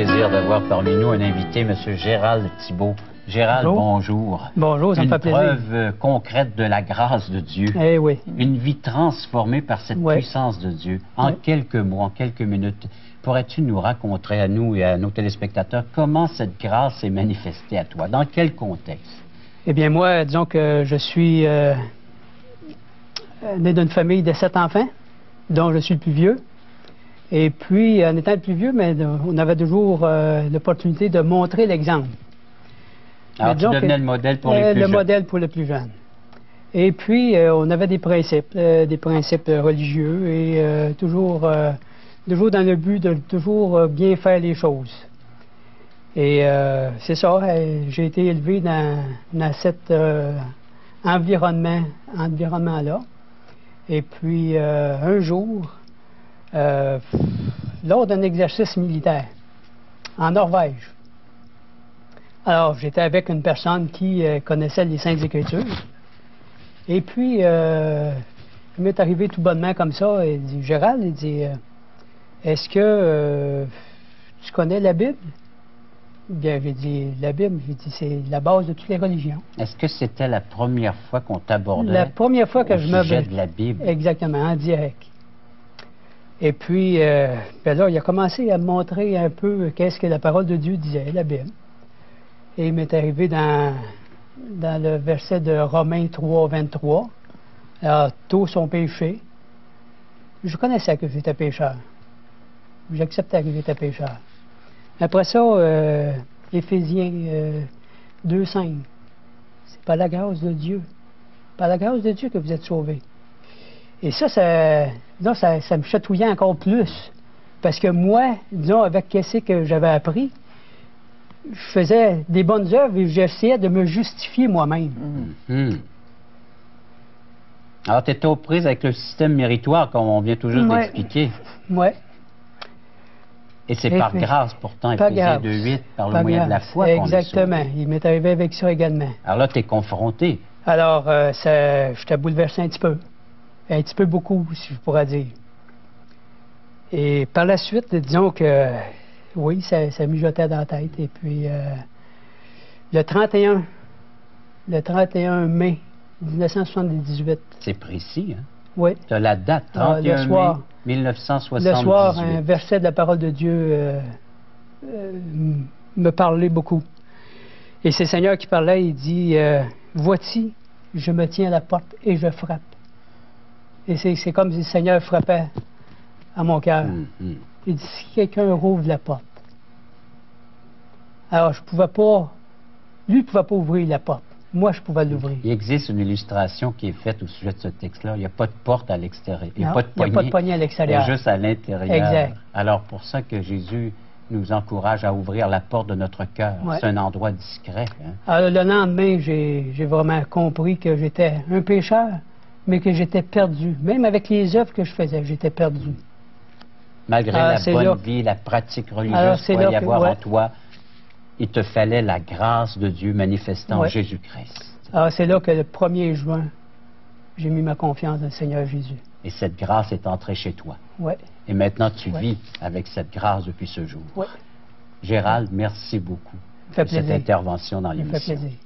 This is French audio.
plaisir d'avoir parmi nous un invité, M. Gérald Thibault. Gérald, bonjour. Bonjour, ça me fait plaisir. Une preuve concrète de la grâce de Dieu. Eh oui. Une vie transformée par cette puissance de Dieu. En quelques mots, en quelques minutes, pourrais-tu nous raconter à nous et à nos téléspectateurs comment cette grâce s'est manifestée à toi? Dans quel contexte? Eh bien, moi, disons que je suis né d'une famille de 7 enfants, dont je suis le plus vieux. Et puis, en étant le plus vieux, mais on avait toujours l'opportunité de montrer l'exemple. Alors, tu devenais le modèle pour les plus jeunes. Le modèle pour le plus jeune. Et puis, on avait des principes religieux et toujours dans le but de toujours bien faire les choses. Et c'est ça, j'ai été élevé dans cet environnement-là. Et puis, un jour, lors d'un exercice militaire en Norvège, alors j'étais avec une personne qui connaissait les Saintes Écritures. Et puis, il m'est arrivé tout bonnement comme ça, il dit, Gérald, il dit, est-ce que tu connais la Bible? Bien, j'ai dit, la Bible, j'ai dit, c'est la base de toutes les religions. Est-ce que c'était la première fois qu'on t'abordait la première fois que je me sujet de la Bible? Exactement, en direct. Et puis, ben là, il a commencé à me montrer un peu qu'est-ce que la parole de Dieu disait, la Bible. Et il m'est arrivé dans le verset de Romains 3, 23. Alors, tous sont péchés. Je connaissais que j'étais pécheur. J'acceptais que j'étais pécheur. Après ça, Éphésiens 2, 5. C'est par la grâce de Dieu. Par la grâce de Dieu que vous êtes sauvés. Et ça me chatouillait encore plus. Parce que moi, disons, avec ce que j'avais appris, je faisais des bonnes œuvres et j'essayais de me justifier moi-même. Alors, tu étais aux prises avec le système méritoire, comme on vient tout juste d'expliquer. Oui. Et c'est par grâce, pourtant, Éphésiens 2.8, par le moyen de la foi qu'on est sauvé. Exactement. Il m'est arrivé avec ça également. Alors là, tu es confronté. Alors, je t'ai bouleversé un petit peu. Un petit peu beaucoup, si je pourrais dire. Et par la suite, disons que, oui, ça mijotait dans la tête. Et puis, le 31 mai 1978. C'est précis, hein? Oui. Tu as la date, 31 mai 1978. Le soir, un verset de la parole de Dieu me parlait beaucoup. Et c'est le Seigneur qui parlait, il dit, voici, je me tiens à la porte et je frappe. Et c'est comme si le Seigneur frappait à mon cœur. Il dit, si quelqu'un rouvre la porte. Alors, je pouvais pas, lui ne pouvait pas ouvrir la porte. Moi, je pouvais l'ouvrir. Il existe une illustration qui est faite au sujet de ce texte-là. Il n'y a pas de porte à l'extérieur. Il n'y a pas de poignée à l'extérieur. Juste à l'intérieur. Exact. Alors, pour ça que Jésus nous encourage à ouvrir la porte de notre cœur. C'est un endroit discret. Hein? Alors, le lendemain, j'ai vraiment compris que j'étais un pécheur, mais que j'étais perdu. Même avec les œuvres que je faisais, j'étais perdu. Malgré la bonne vie, la pratique religieuse qu'il doit y avoir en toi, il te fallait la grâce de Dieu manifestée en Jésus-Christ. Alors, c'est là que le 1er juin, j'ai mis ma confiance dans le Seigneur Jésus. Et cette grâce est entrée chez toi. Oui. Et maintenant, tu vis avec cette grâce depuis ce jour. Oui. Gérald, merci beaucoup pour cette intervention dans l'émission. Ça me fait plaisir.